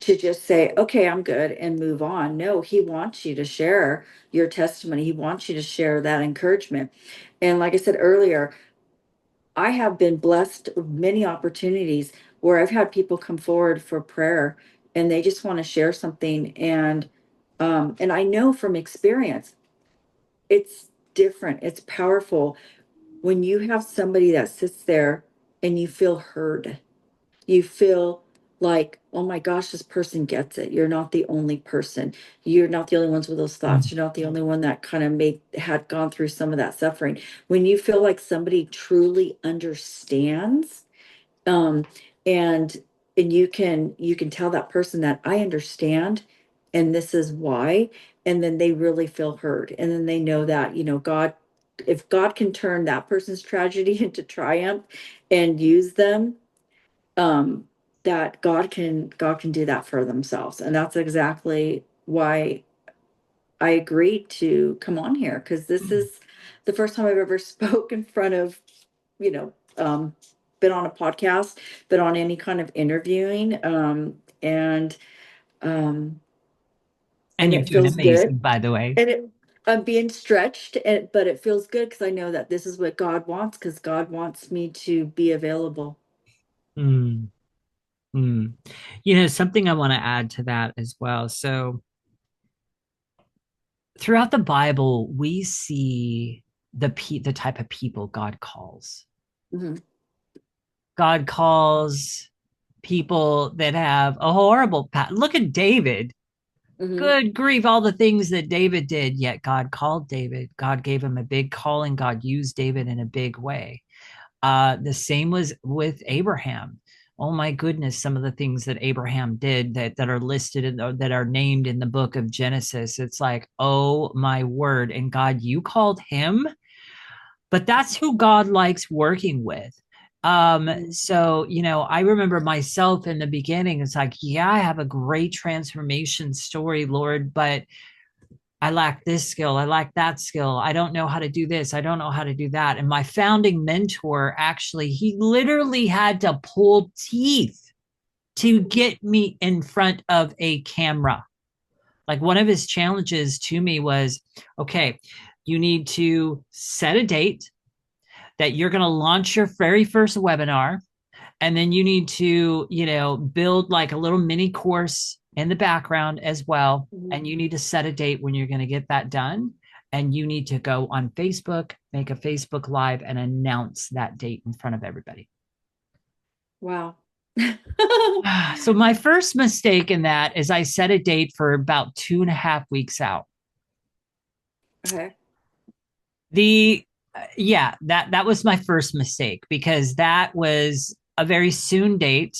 to just say, okay, I'm good and move on. No, he wants you to share your testimony. He wants you to share that encouragement. And like I said earlier, I have been blessed with many opportunities where I've had people come forward for prayer and they just want to share something. And I know from experience, it's different. It's powerful when you have somebody that sits there and you feel heard. You feel like, oh my gosh, this person gets it. You're not the only person. You're not the only ones with those thoughts. mm, You're not the only one that kind of had gone through some of that suffering. When you feel like somebody truly understands, um, and you can tell that person that I understand, and this is why, and then they really feel heard, and then they know that, you know, God, if God can turn that person's tragedy into triumph and use them, um that God can do that for themselves. And that's exactly why I agreed to come on here, because this mm. is the first time I've ever spoke in front of, you know, been on a podcast, been on any kind of interviewing, um And and you're it doing feels good. amazing, by the way. And I'm being stretched, but it feels good because I know that this is what God wants, because God wants me to be available. Mm, mm. Something I want to add to that as well. So, throughout the Bible, we see. the type of people God calls. Hmm. God calls people that have a horrible past. Look at David. Hmm. Good grief, all the things that David did, yet God called David. God gave him a big calling. God used David in a big way. The same was with Abraham. Oh my goodness, some of the things that Abraham did that are listed that are named in the book of Genesis. It's like, oh my word. And God, you called him, but that's who God likes working with. Hmm. So, I remember myself in the beginning, it's like, yeah, I have a great transformation story, Lord, but I lack this skill. I lack that skill. I don't know how to do this. I don't know how to do that. And my founding mentor, actually, he literally had to pull teeth to get me in front of a camera. Like one of his challenges to me was, okay, you need to set a date that you're going to launch your very first webinar, and then you need to build like a little mini course in the background as well, Hmm. and you need to set a date when you're going to get that done, and you need to go on Facebook, make a Facebook live, and announce that date in front of everybody. Wow. So my first mistake in that is I set a date for about 2.5 weeks out. Okay. The Yeah, that was my first mistake, because that was a very soon date,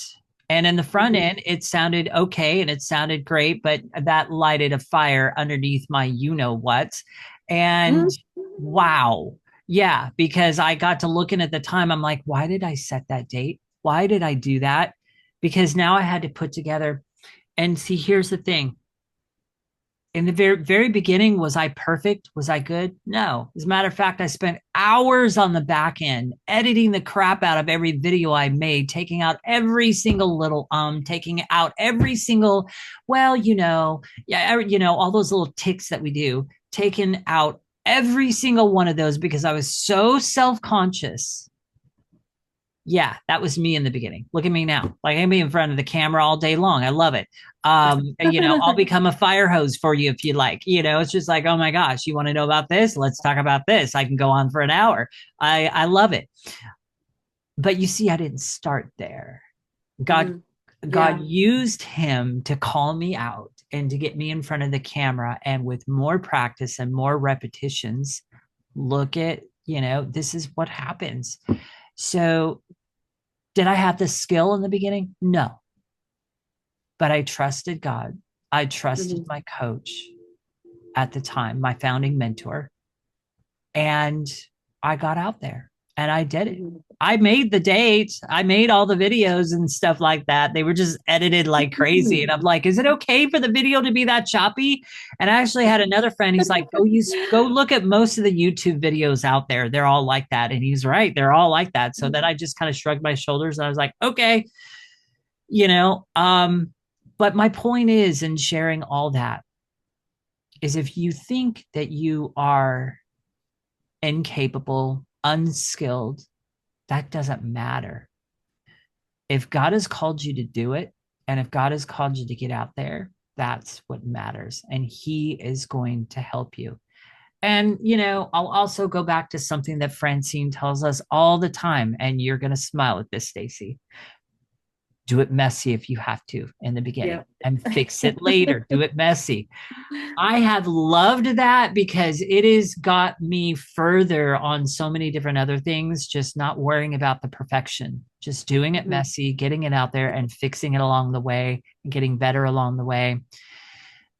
and in the front Hmm. end it sounded okay and it sounded great, but that lighted a fire underneath my what. And Hmm. wow, yeah, because I got to looking at the time, I'm like, why did I set that date? Why did I do that? Because now I had to put together. And see, here's the thing, in the very beginning, was I perfect? Was I good? No. As a matter of fact, I spent hours on the back end editing the crap out of every video I made, taking out every single little taking out every single, well, yeah, all those little ticks that we do, taking out every single one of those, because I was so self-conscious. Yeah, that was me in the beginning. Look at me now. Like, I can be in front of the camera all day long. I love it. I'll become a fire hose for you if you like. It's just like, oh my gosh, you want to know about this? Let's talk about this. I can go on for an hour. I love it. But you see, I didn't start there. God Hmm. God Yeah. used him to call me out and to get me in front of the camera. And with more practice and more repetitions, look at, this is what happens. So did I have the skill in the beginning? No, but I trusted God. I trusted Hmm. my coach at the time, my founding mentor, and I got out there and I did it. Hmm. I made the date. I made all the videos and stuff like that. They were just edited like crazy. And I'm like, is it okay for the video to be that choppy? And I actually had another friend. He's like, go look at most of the YouTube videos out there. They're all like that. And he's right. They're all like that. So then I just kind of shrugged my shoulders and I was like, okay, you know um but my point is, in sharing all that, is if you think that you are incapable, unskilled, that doesn't matter. If God has called you to do it, and if God has called you to get out there, that's what matters, and he is going to help you. And I'll also go back to something that Francine tells us all the time, and you're going to smile at this, Stacy. Do it messy if you have to in the beginning Yeah. and fix it later. Do it messy. I have loved that, because it has got me further on so many different other things, just not worrying about the perfection, just doing it Mhm. messy, getting it out there and fixing it along the way and getting better along the way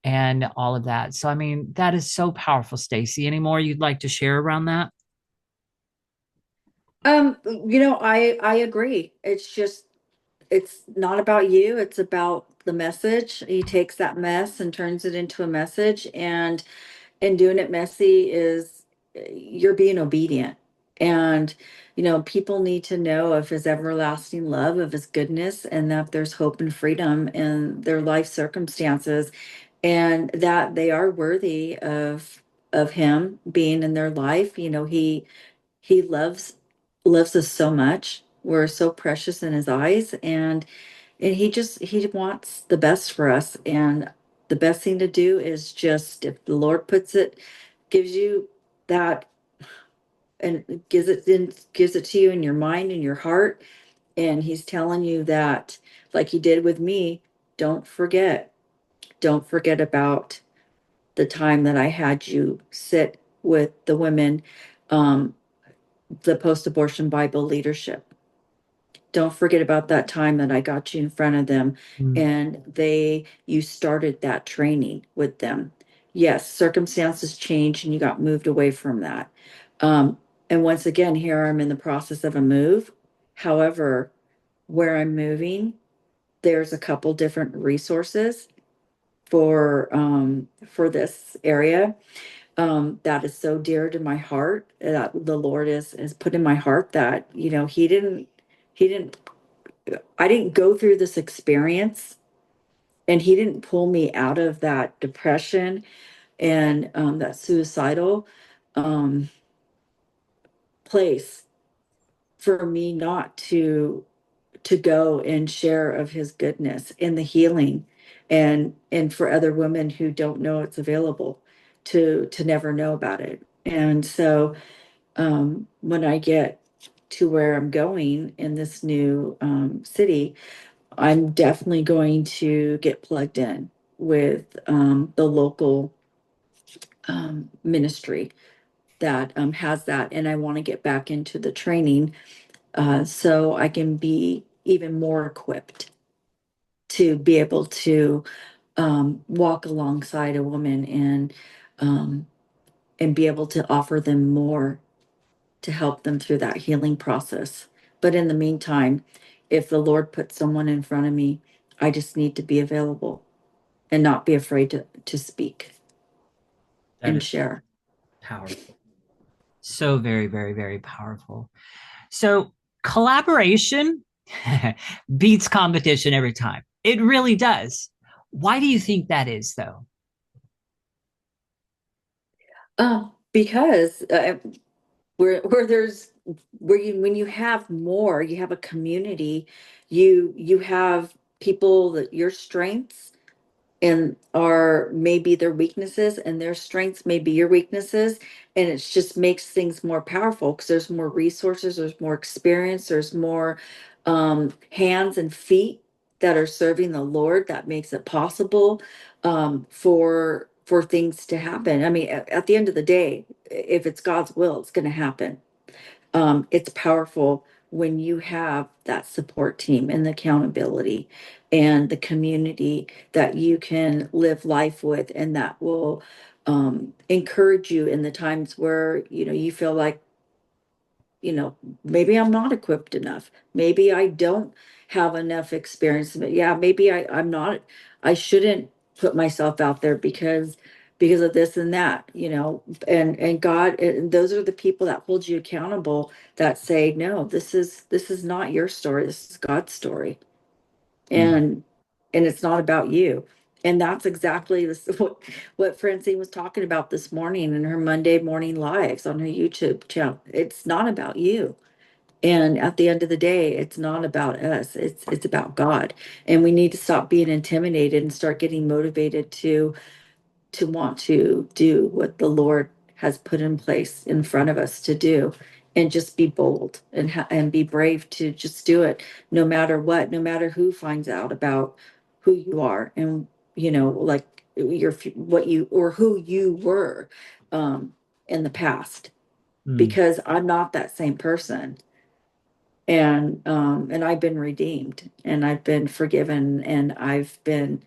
and all of that. So, I mean, that is so powerful, Stacy. Any more you'd like to share around that? I agree. It's not about you, it's about the message. He takes that mess and turns it into a message, and doing it messy is you're being obedient. And people need to know of his everlasting love, of his goodness, and that there's hope and freedom in their life circumstances, and that they are worthy of him being in their life. He loves us so much. We're so precious in his eyes, and he wants the best for us. And the best thing to do is just, if the Lord gives you that and gives it to you in your mind and your heart. And he's telling you that, like he did with me, don't forget, don't forget about the time that I had you sit with the women, um, the post-abortion Bible leadership. Don't forget about that time that I got you in front of them Mm. and you started that training with them. Yes, circumstances changed and you got moved away from that. Um, and once again, here I'm in the process of a move. However, where I'm moving, there's a couple different resources for this area, that is so dear to my heart, that the Lord has put in my heart, that he didn't I didn't go through this experience, and he didn't pull me out of that depression and that suicidal um, place for me not to go and share of his goodness and the healing, and for other women who don't know it's available to never know about it. And so when I get to where I'm going in this new city, I'm definitely going to get plugged in with the local ministry that has that. And I want to get back into the training, so I can be even more equipped to be able to walk alongside a woman um, and be able to offer them more to help them through that healing process. But in the meantime, if the Lord puts someone in front of me, I just need to be available and not be afraid to speak That and is share. powerful. So very, very, very powerful. So collaboration beats competition every time. It really does. Why do you think that is, though? Because where there's where you when you have more, you have a community, you have people that your strengths and are maybe their weaknesses, and their strengths may be your weaknesses, and it just makes things more powerful because there's more resources, there's more experience, there's more hands and feet that are serving the Lord, that makes it possible for things to happen. I mean, at the end of the day, if it's God's will, it's going to happen. It's powerful when you have that support team and the accountability and the community that you can live life with, and that will encourage you in the times where you feel like, maybe I'm not equipped enough. Maybe I don't have enough experience. But yeah, maybe I'm not, I shouldn't put myself out there because of this and that, and God, and those are the people that hold you accountable, that say, no, this is not your story. This is God's story. Mm. And it's not about you. And that's exactly this, what Francine was talking about this morning in her Monday morning lives on her YouTube channel. It's not about you. And at the end of the day, it's not about us. It's about God. And we need to stop being intimidated and start getting motivated to want to do what the Lord has put in place in front of us to do, and just be bold and be brave to just do it, no matter what, no matter who finds out about who you are, and like what you or who you were um in the past, Mm. because I'm not that same person. And I've been redeemed, and I've been forgiven, and I've been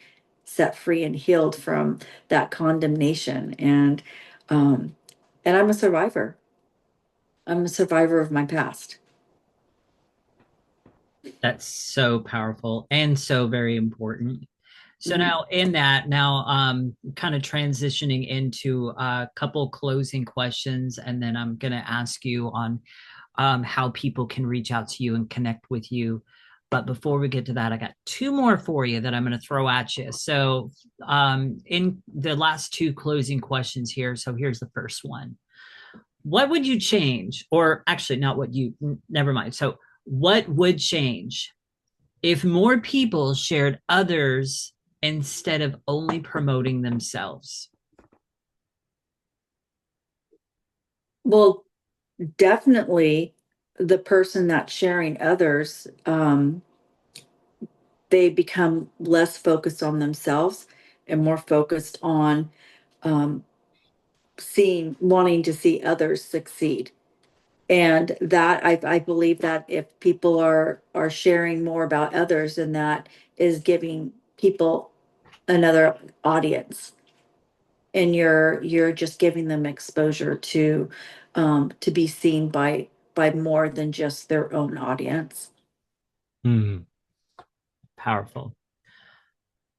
set free and healed from that condemnation. Um and I'm a survivor. I'm a survivor of my past. That's so powerful and so very important. So Mhm. now in that, now kind of transitioning into a couple closing questions, and then I'm going to ask you on how people can reach out to you and connect with you. But before we get to that, I got two more for you that I'm going to throw at you. So in the last two closing questions here, so here's the first one. What would you change? Or actually, not what you, never mind. So, what would change if more people shared others instead of only promoting themselves? Well, definitely the person that's sharing others, they become less focused on themselves and more focused on um, wanting to see others succeed. And that I believe that if people are sharing more about others, then that is giving people another audience, and you're just giving them exposure to be seen by more than just their own audience. Hmm, powerful.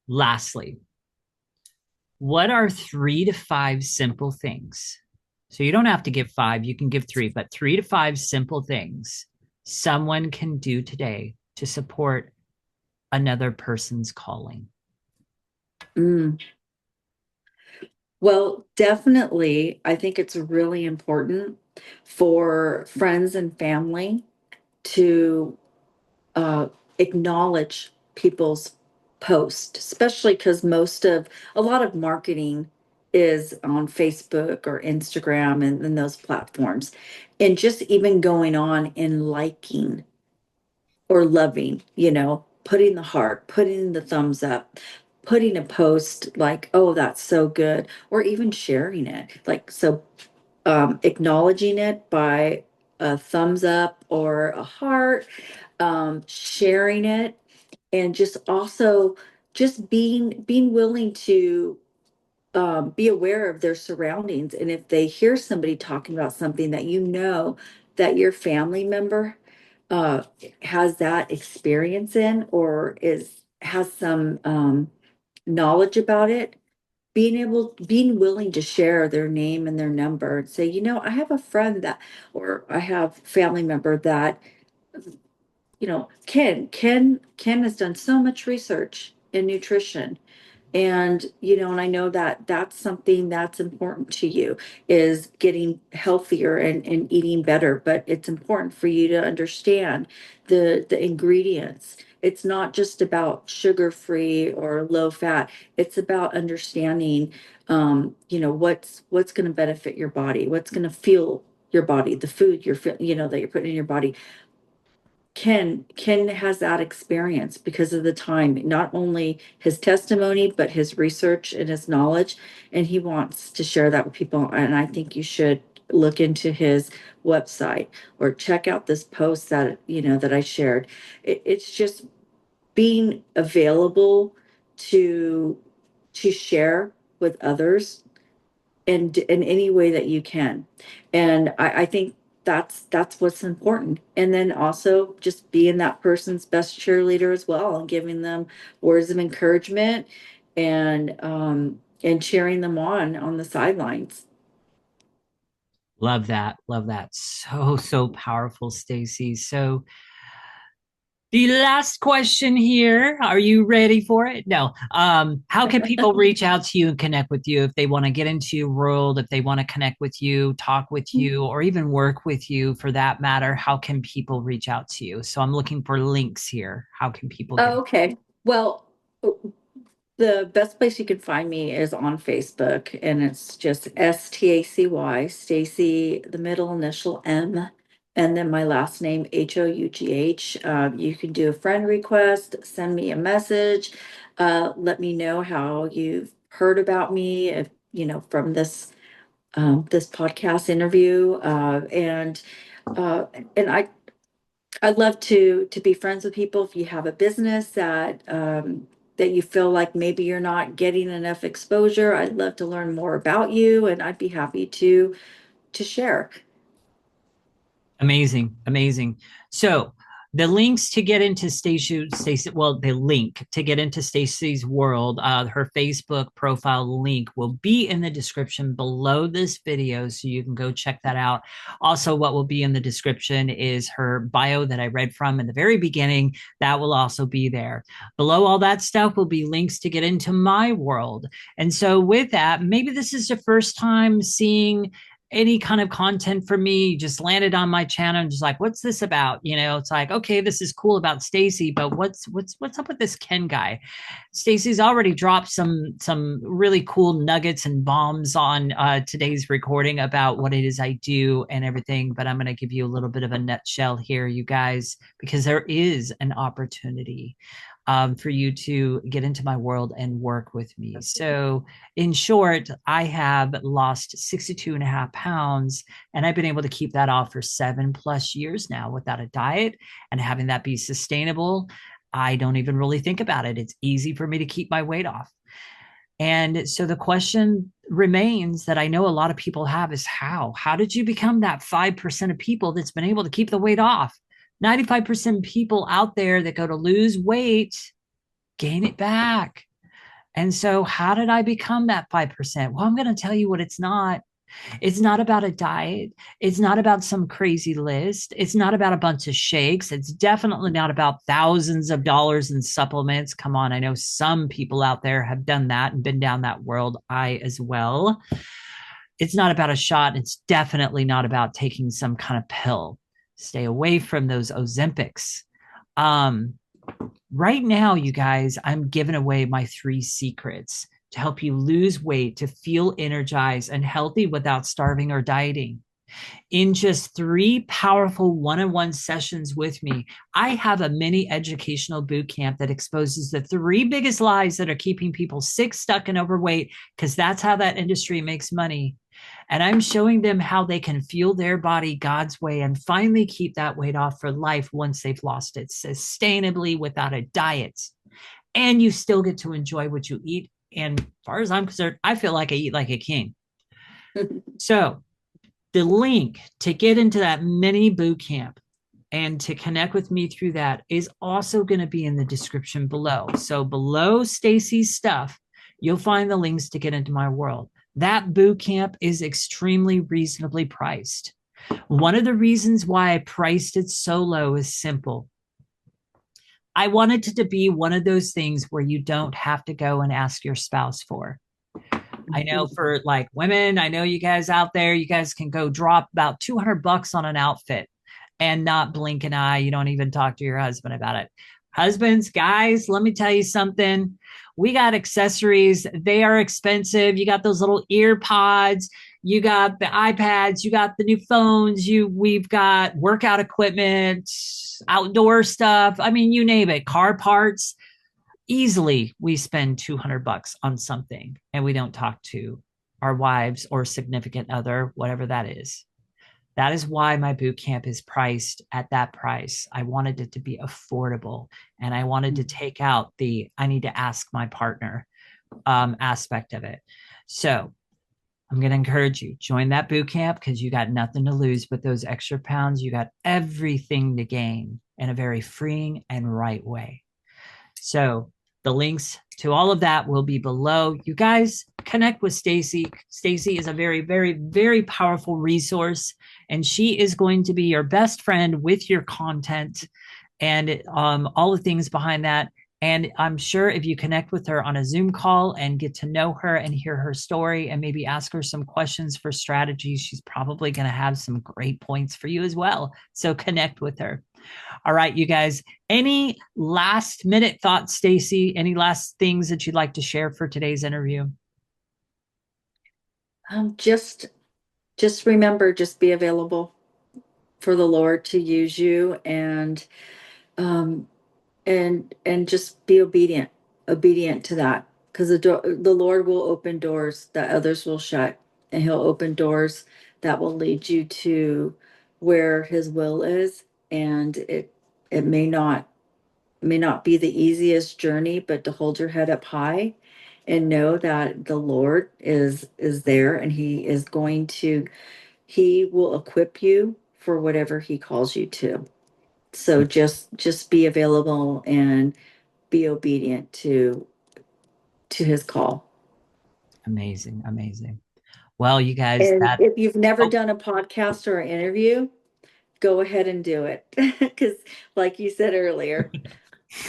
Lastly, what are 3 to 5 simple things? So you don't have to give five, you can give three, but 3 to 5 simple things someone can do today to support another person's calling. Mm. Well, definitely, I think it's really important for friends and family to uh, acknowledge people's post, especially because a lot of marketing is on Facebook or Instagram and those platforms. And just even going on and liking or loving, putting the heart, putting the thumbs up, putting a post like, oh, that's so good, or even sharing it. Like, so acknowledging it by a thumbs up or a heart, sharing it, and just also just being willing to be aware of their surroundings. And if they hear somebody talking about something that that your family member uh, has that experience in, or has some knowledge about it, being willing to share their name and their number and say, I have a friend that, or I have family member that, Ken has done so much research in nutrition. And, and I know that that's something that's important to you, is getting healthier and eating better. But it's important for you to understand the ingredients. It's not just about sugar free or low fat. It's about understanding, what's going to benefit your body, what's going to fuel your body, the food that you're putting in your body. Ken has that experience because of the time, not only his testimony, but his research and his knowledge. And he wants to share that with people. And I think you should look into his website or check out this post that I shared. It's just being available to share with others and in any way that you can. And I think that's what's important. And then also just being that person's best cheerleader as well, and giving them words of encouragement and cheering them on the sidelines. Love that. Love that. So, so powerful, Stacy. So, the last question here. Are you ready for it? No. How can people reach out to you and connect with you if they want to get into your world, if they want to connect with you, talk with you, or even work with you for that matter? How can people reach out to you? So I'm looking for links here. How can people get? Oh, okay. Well, the best place you can find me is on Facebook, and it's just Stacy, Stacy, the middle initial M, and then my last name, Hough. You can do a friend request, send me a message, let me know how you've heard about me, if, from this podcast interview, uh, and I'd love to be friends with people. If you have a business that you feel like maybe you're not getting enough exposure, I'd love to learn more about you, and I'd be happy to share. Amazing, amazing. So the links to get into Stacy, well, the link to get into Stacy's world, her Facebook profile link will be in the description below this video, so you can go check that out. Also, what will be in the description is her bio that I read from in the very beginning. That will also be there. Below all that stuff will be links to get into my world. And so, with that, maybe this is your first time seeing any kind of content for me. You just landed on my channel and just like, what's this about? It's like, okay, this is cool about Stacy, but what's up with this Ken guy? Stacy's already dropped some really cool nuggets and bombs on today's recording about what it is I do and everything, but I'm going to give you a little bit of a nutshell here, you guys, because there is an opportunity for you to get into my world and work with me. So, in short, I have lost 62 and a half pounds, and I've been able to keep that off for 7+ years now without a diet and having that be sustainable. I don't even really think about it. It's easy for me to keep my weight off. And so the question remains that I know a lot of people have is how? How did you become that 5% of people that's been able to keep the weight off? 95% people out there that go to lose weight gain it back. And so, how did I become that 5%? Well, I'm going to tell you what it's not. It's not about a diet. It's not about some crazy list. It's not about a bunch of shakes. It's definitely not about thousands of dollars in supplements. Come on, I know some people out there have done that and been down that world. I as well. It's not about a shot. It's definitely not about taking some kind of pill. Stay away from those Ozempics. Um, right now, you guys, I'm giving away my 3 secrets to help you lose weight, to feel energized and healthy without starving or dieting. In just 3 powerful one-on-one sessions with me, I have a mini educational boot camp that exposes the 3 biggest lies that are keeping people sick, stuck, and overweight, because that's how that industry makes money. And I'm showing them how they can fuel their body God's way and finally keep that weight off for life once they've lost it sustainably without a diet. And you still get to enjoy what you eat. And as far as I'm concerned, I feel like I eat like a king. So the link to get into that mini boot camp and to connect with me through that is also going to be in the description below. So below Stacy's stuff, you'll find the links to get into my world. That boot camp is extremely reasonably priced. One of the reasons why I priced it so low is simple. I wanted it to be one of those things where you don't have to go and ask your spouse for. I know for like women, I know you guys out there, you guys can go drop about $200 on an outfit and not blink an eye. You don't even talk to your husband about it. Husbands, guys, let me tell you something. We got accessories. They are expensive. You got those little ear pods. You got the iPads. You got the new phones. We've got workout equipment, outdoor stuff. I mean, you name it, car parts. Easily we spend $200 on something and we don't talk to our wives or significant other, whatever that is. That is why my boot camp is priced at that price. I wanted it to be affordable and I wanted to take out the I need to ask my partner aspect of it. So I'm going to encourage you, join that boot camp because you got nothing to lose but those extra pounds. You got everything to gain in a very freeing and right way. So the links to all of that will be below. You guys connect with Stacy. Stacy is a very, very, very powerful resource, and she is going to be your best friend with your content and all the things behind that. And I'm sure if you connect with her on a Zoom call and get to know her and hear her story and maybe ask her some questions for strategies, she's probably going to have some great points for you as well. So connect with her. All right, you guys, any last minute thoughts, Stacy? Any last things that you'd like to share for today's interview? Just remember, just be available for the Lord to use you, um, and just be obedient to that, because the Lord will open doors that others will shut, and He'll open doors that will lead you to where His will is, and it may not be the easiest journey, but to hold your head up high and know that the Lord is there, and He will equip you for whatever He calls you to. So just be available and be obedient to His call. Amazing, amazing. Well, you guys, And that if you've never oh, done a podcast or an interview, go ahead and do it. Because like you said earlier,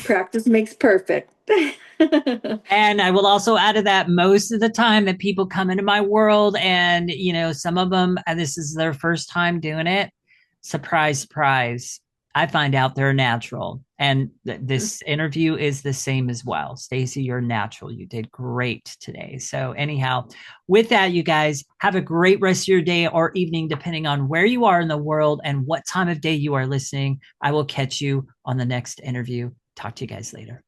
Practice makes perfect. And I will also add to that, most of the time that people come into my world and, some of them, this is their first time doing it. Surprise, surprise. I find out they're natural. And this interview is the same as well. Stacy, you're natural. You did great today. So, anyhow, with that, you guys have a great rest of your day or evening, depending on where you are in the world and what time of day you are listening. I will catch you on the next interview. Talk to you guys later.